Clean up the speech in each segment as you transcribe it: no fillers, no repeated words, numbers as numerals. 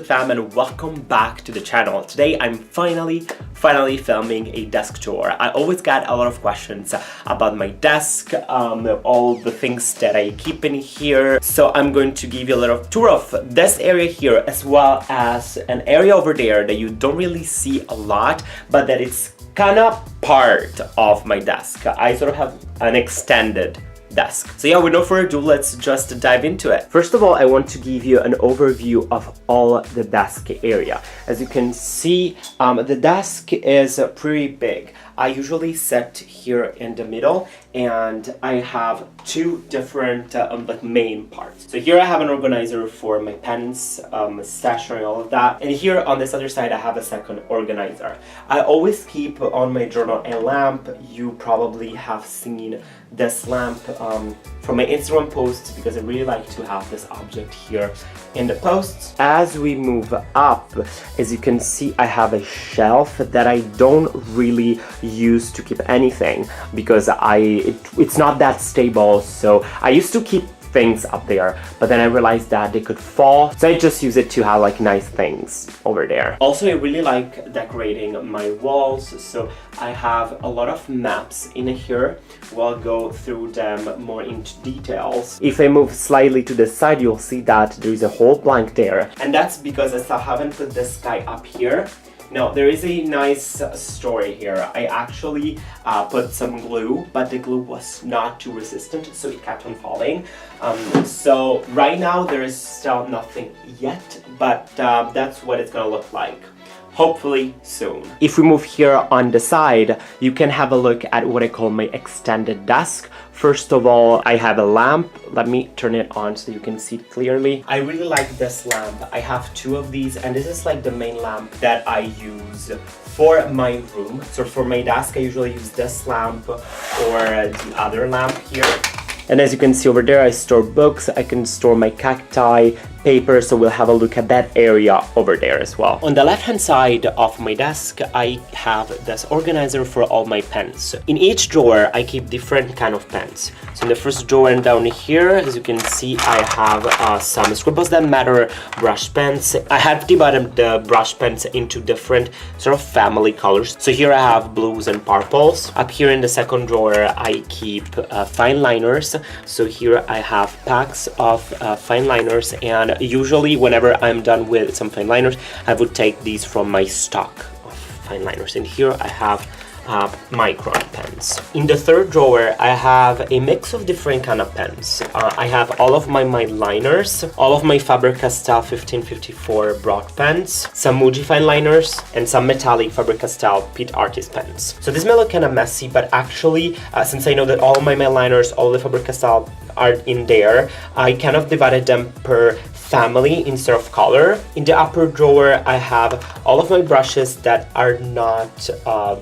Flip fam, and welcome back to the channel. Today I'm finally filming a desk tour. I always get a lot of questions about my desk, all the things that I keep in here. So I'm going to give you a little tour of this area here, as well as an area over there that you don't really see a lot, but that it's kind of part of my desk. I sort of have an extended desk. So yeah, with no further ado, let's just dive into it. First of all, I want to give you an overview of all the desk area. As you can see, the desk is pretty big. I usually sit here in the middle, and I have two different like main parts. So here I have an organizer for my pens, stationery, all of that. And here on this other side, I have a second organizer. I always keep on my journal a lamp. You probably have seen this lamp from my Instagram posts, because I really like to have this object here in the posts. As we move up, as you can see, I have a shelf that I don't really use to keep anything, because it's not that stable. So I used to keep things up there, but then I realized that they could fall, so I just use it to have like nice things over there. Also, I really like decorating my walls, so I have a lot of maps in here. We'll go through them more into details. If I move slightly to the side, you'll see that there is a whole blank there, and that's because I still haven't put this guy up here. Now, there is a nice story here. I actually put some glue, but the glue was not too resistant, so it kept on falling. So right now there is still nothing yet, but that's what it's gonna look like. Hopefully soon. If we move here on the side, you can have a look at what I call my extended desk. First of all, I have a lamp. Let me turn it on so you can see it clearly. I really like this lamp. I have two of these, and this is like the main lamp that I use for my room. So for my desk, I usually use this lamp or the other lamp here. And as you can see over there, I store books, I can store my cacti, paper, so we'll have a look at that area over there as well. On the left-hand side of my desk, I have this organizer for all my pens. In each drawer, I keep different kind of pens. So in the first drawer and down here, as you can see, I have some Scribbles That Matter brush pens. I have divided the brush pens into different sort of family colors. So here I have blues and purples. Up here in the second drawer, I keep fine liners. So here I have packs of fine liners, and usually whenever I'm done with some fine liners, I would take these from my stock of fine liners. And here I have micron pens. In the third drawer, I have a mix of different kind of pens. I have all of my liners, all of my Faber-Castell 1554 broad pens, some Muji fine liners, and some metallic Faber-Castell Pete Artist pens. So this may look kind of messy, but actually, since I know that all of my liners, all the Faber-Castell are in there, I kind of divided them per family instead of color. In the upper drawer, I have all of my brushes that are not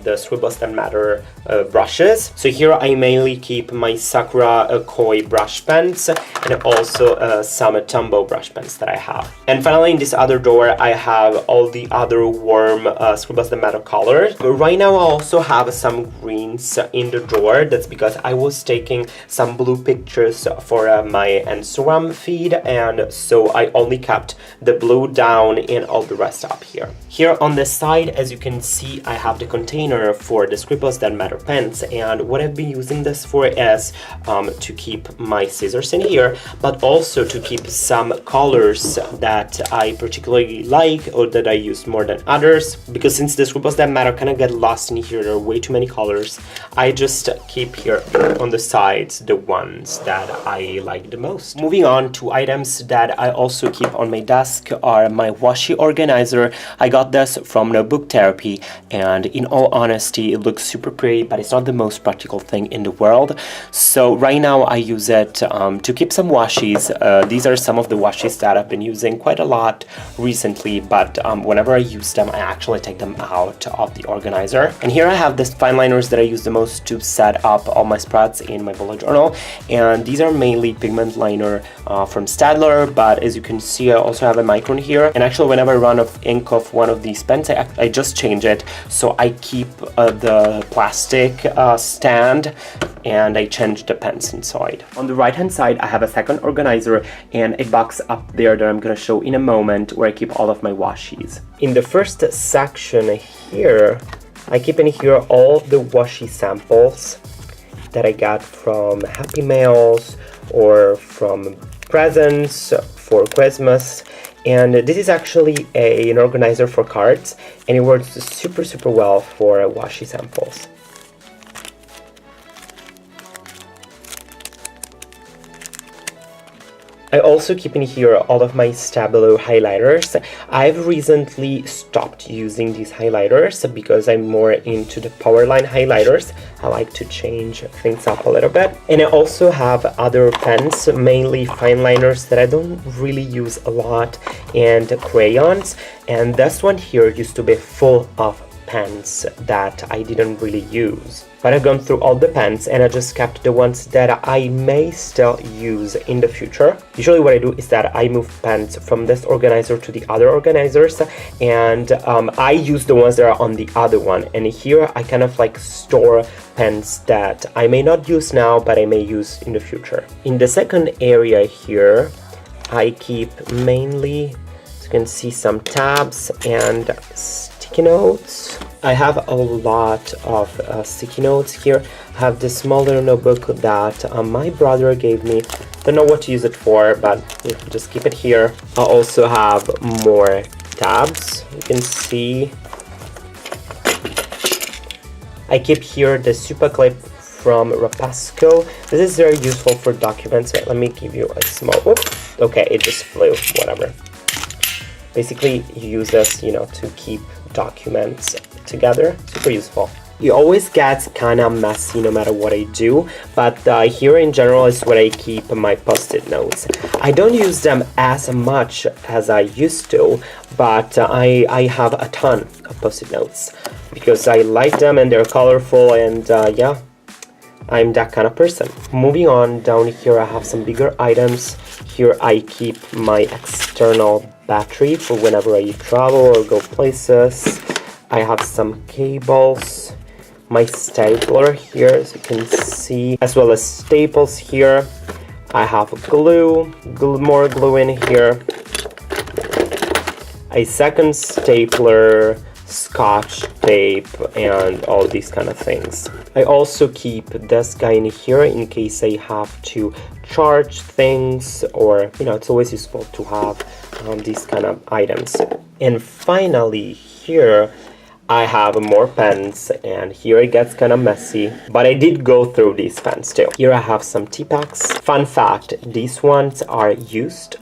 the Scribbles That Matter brushes. So here I mainly keep my Sakura Koi brush pens, and also some Tombow brush pens that I have. And finally, in this other drawer, I have all the other warm Scribbles That Matter colors. But right now, I also have some greens in the drawer. That's because I was taking some blue pictures for my Instagram feed, and so I only kept the blue down and all the rest up here. Here on the side, as you can see, I have the container for the Scribbles That Matter pens, and what I've been using this for is to keep my scissors in here, but also to keep some colors that I particularly like or that I use more than others, because since the Scribbles That Matter kind of get lost in here, there are way too many colors. I just keep here on the sides the ones that I like the most. Moving on to items that I also keep on my desk are my washi organizer. I got this from Notebook Therapy, and in all honesty, it looks super pretty, but it's not the most practical thing in the world. So right now I use it to keep some washies. These are some of the washies that I've been using quite a lot recently, but whenever I use them, I actually take them out of the organizer. And here I have the fine liners that I use the most to set up all my spreads in my bullet journal, and these are mainly pigment liner from Staedtler, but as as you can see, I also have a micron here, and actually whenever I run out of ink of one of these pens, I just change it. So I keep the plastic stand, and I change the pens inside. On the right hand side, I have a second organizer and a box up there that I'm gonna show in a moment, where I keep all of my washies. In the first section here, I keep in here all the washi samples that I got from Happy Mails or from presents for Christmas. And this is actually an organizer for cards, and it works super well for washi samples. I also keep in here all of my Stabilo highlighters. I've recently stopped using these highlighters because I'm more into the Powerline highlighters. I like to change things up a little bit. And I also have other pens, mainly fine liners that I don't really use a lot, and crayons. And this one here used to be full of pens that I didn't really use. But I've gone through all the pens, and I just kept the ones that I may still use in the future. Usually what I do is that I move pens from this organizer to the other organizers, and I use the ones that are on the other one. And here I kind of like store pens that I may not use now, but I may use in the future. In the second area here, I keep mainly, as you can see, some tabs and sticky notes. I have a lot of sticky notes here. I have this small little notebook that my brother gave me. Don't know what to use it for, but just keep it here. I also have more tabs. You can see I keep here the super clip from Rapasco. This is very useful for documents. Wait, let me give you a small, oops, okay, it just flew, whatever. Basically, you use this, to keep documents together. Super useful. It always gets kind of messy no matter what I do, but here in general is where I keep my post-it notes. I don't use them as much as I used to, but I have a ton of post-it notes because I like them and they're colorful, and yeah, I'm that kind of person. Moving on, down here I have some bigger items. Here I keep my external battery for whenever I travel or go places. I have some cables, my stapler here, as you can see, as well as staples here. I have glue, more glue in here, a second stapler, scotch tape, and all these kind of things. I also keep this guy in here in case I have to charge things, or it's always useful to have these kind of items. And finally here I have more pens, and here it gets kind of messy, but I did go through these pens too. Here I have some T-packs. Fun fact, these ones are used.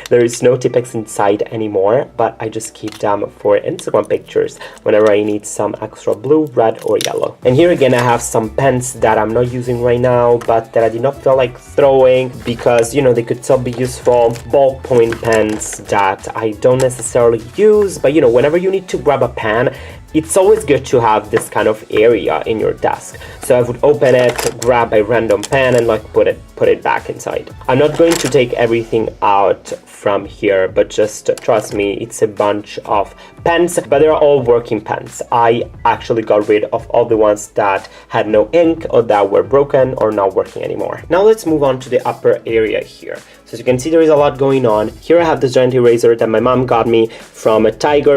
There is no Tipex inside anymore, but I just keep them for Instagram pictures whenever I need some extra blue, red, or yellow. And here again I have some pens that I'm not using right now, but that I did not feel like throwing because, they could still be useful. Ballpoint pens that I don't necessarily use, but whenever you need to grab a pen, it's always good to have this kind of area in your desk. So I would open it, grab a random pen, and put it back inside. I'm not going to take everything out from here, but just trust me, it's a bunch of pens, but they're all working pens. I actually got rid of all the ones that had no ink or that were broken or not working anymore. Now let's move on to the upper area here. So as you can see, there is a lot going on. Here I have this giant eraser that my mom got me from a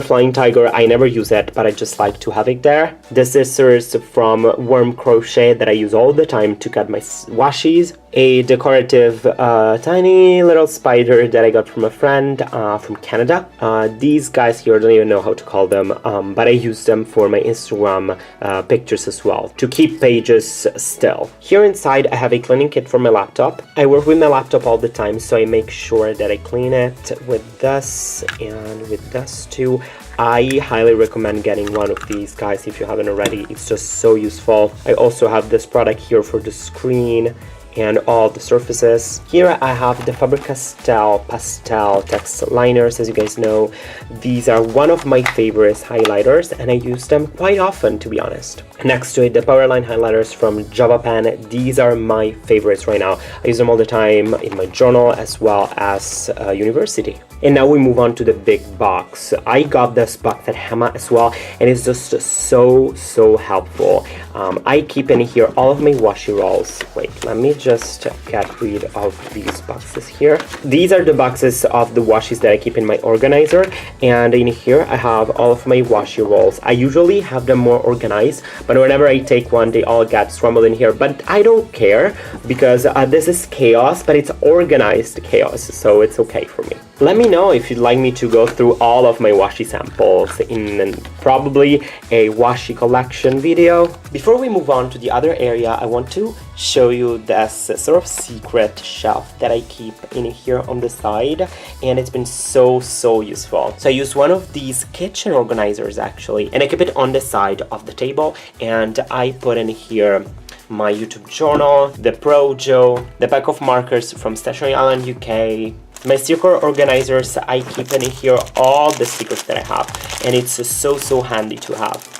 Flying Tiger. I never use it, but I just like to have it there. The scissors from Worm Crochet that I use all the time to cut my washies. A decorative tiny little spider that I got from a friend from Canada. These guys here, I don't even know how to call them, but I use them for my Instagram pictures as well, to keep pages still. Here inside I have a cleaning kit for my laptop. I work with my laptop all the time, so I make sure that I clean it with this and with this too. I highly recommend getting one of these guys if you haven't already. It's just so useful. I also have this product here for the screen, and all the surfaces. Here I have the Faber-Castell pastel text liners. As you guys know, these are one of my favorite highlighters and I use them quite often, to be honest. Next to it, the Powerline highlighters from Java Pen. These are my favorites right now. I use them all the time in my journal as well as university. And now we move on to the big box. I got this box at Hema as well, and it's just so helpful. I keep in here all of my washi rolls. Wait, let me just get rid of these boxes here. These are the boxes of the washes that I keep in my organizer, and in here I have all of my washi rolls. I usually have them more organized, but whenever I take one, they all get scrambled in here. But I don't care because this is chaos, but it's organized chaos, so it's okay for me. Let me know if you'd like me to go through all of my washi samples in probably a washi collection video. Before we move on to the other area, I want to show you this sort of secret shelf that I keep in here on the side, and it's been so useful. So I use one of these kitchen organizers actually, and I keep it on the side of the table, and I put in here my YouTube journal, the Projo, the pack of markers from Stationery Island UK, my sticker organizers. I keep in here all the stickers that I have, and it's so handy to have.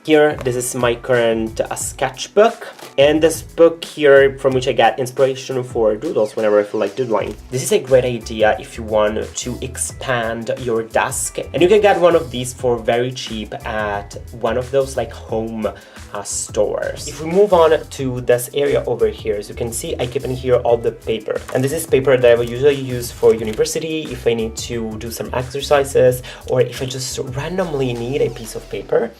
Here, this is my current sketchbook, and this book here from which I get inspiration for doodles whenever I feel like doodling. This is a great idea if you want to expand your desk, and you can get one of these for very cheap at one of those like home stores. If we move on to this area over here, as you can see, I keep in here all the paper, and this is paper that I will usually use for university if I need to do some exercises or if I just randomly need a piece of paper.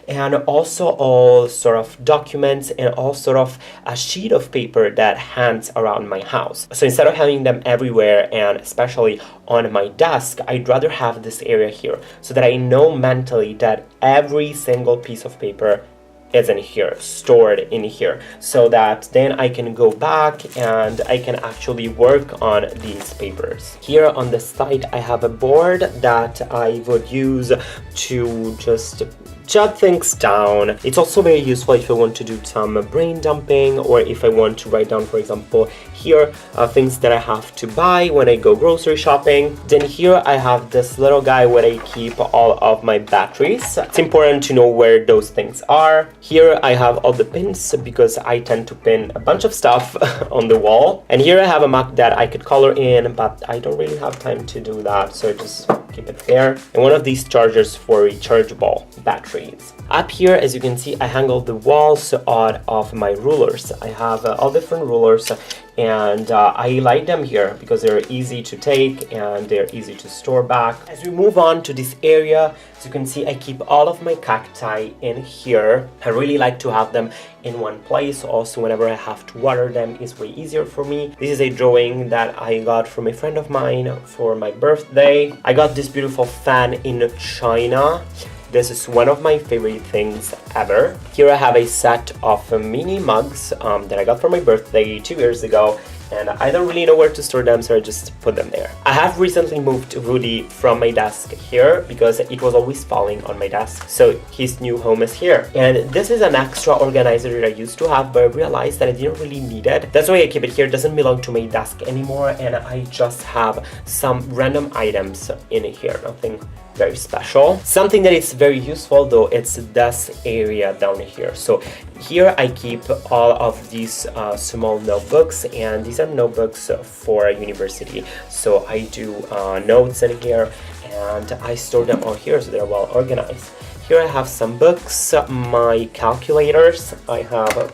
And also all sort of documents and all sort of a sheet of paper that hangs around my house. So instead of having them everywhere and especially on my desk, I'd rather have this area here so that I know mentally that every single piece of paper is in here, stored in here, so that then I can go back and I can actually work on these papers. Here on the side, I have a board that I would use to just jot things down. It's also very useful if I want to do some brain dumping, or if I want to write down, for example, here things that I have to buy when I go grocery shopping. Then here I have this little guy where I keep all of my batteries. It's important to know where those things are. Here I have all the pins because I tend to pin a bunch of stuff on the wall. And here I have a map that I could color in, but I don't really have time to do that, so I just keep it there. And one of these chargers for rechargeable batteries. Up here, as you can see, I hang all the walls out of my rulers. I have all different rulers, and I like them here because they're easy to take and they're easy to store back. As we move on to this area, as you can see, I keep all of my cacti in here. I really like to have them in one place. Also, whenever I have to water them, it's way easier for me. This is a drawing that I got from a friend of mine for my birthday. I got this beautiful fan in China. This is one of my favorite things ever. Here I have a set of mini mugs that I got for my birthday 2 years ago, and I don't really know where to store them, so I just put them there. I have recently moved Rudy from my desk here because it was always falling on my desk, so his new home is here. And this is an extra organizer that I used to have, but I realized that I didn't really need it. That's why I keep it here. It doesn't belong to my desk anymore, and I just have some random items in here, nothing very special. Something that is very useful though, it's this area down here. So here I keep all of these small notebooks, and these are notebooks for university. So I do notes in here, and I store them all here so they're well organized. Here I have some books, my calculators. I have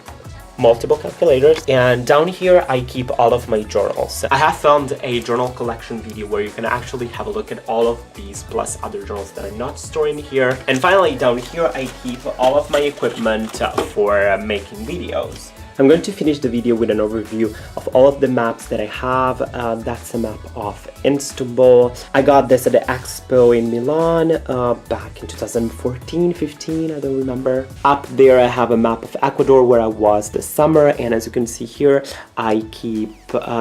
multiple calculators, and down here I keep all of my journals. I have filmed a journal collection video where you can actually have a look at all of these plus other journals that I'm not storing here. And finally, down here I keep all of my equipment for making videos. I'm going to finish the video with an overview of all of the maps that I have. That's a map of Istanbul. I got this at the Expo in Milan back in 2014-15, I don't remember. Up there I have a map of Ecuador where I was this summer, and as you can see here, I keep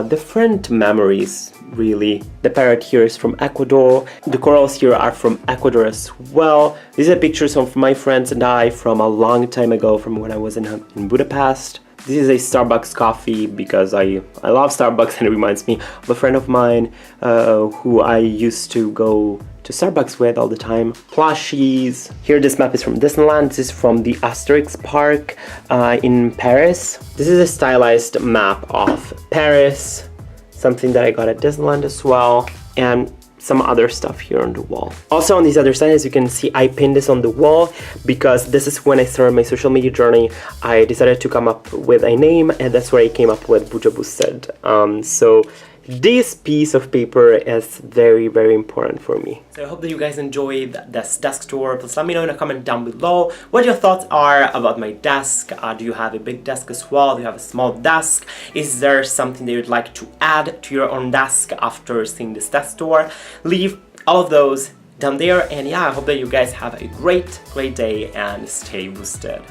different memories, really. The parrot here is from Ecuador. The corals here are from Ecuador as well. These are pictures of my friends and I from a long time ago, from when I was in Budapest. This is a Starbucks coffee because I love Starbucks, and it reminds me of a friend of mine who I used to go to Starbucks with all the time. Plushies. Here this map is from Disneyland. This is from the Asterix Park in Paris. This is a stylized map of Paris, something that I got at Disneyland as well, and some other stuff here on the wall. Also on these other side, as you can see, I pinned this on the wall because this is when I started my social media journey. I decided to come up with a name, and that's where I came up with Buja Boosted. So this piece of paper is very, very important for me. So I hope that you guys enjoyed this desk tour. Please let me know in a comment down below what your thoughts are about my desk. Do you have a big desk as well? Do you have a small desk? Is there something that you'd like to add to your own desk after seeing this desk tour? Leave all of those down there, and yeah, I hope that you guys have a great day and stay boosted.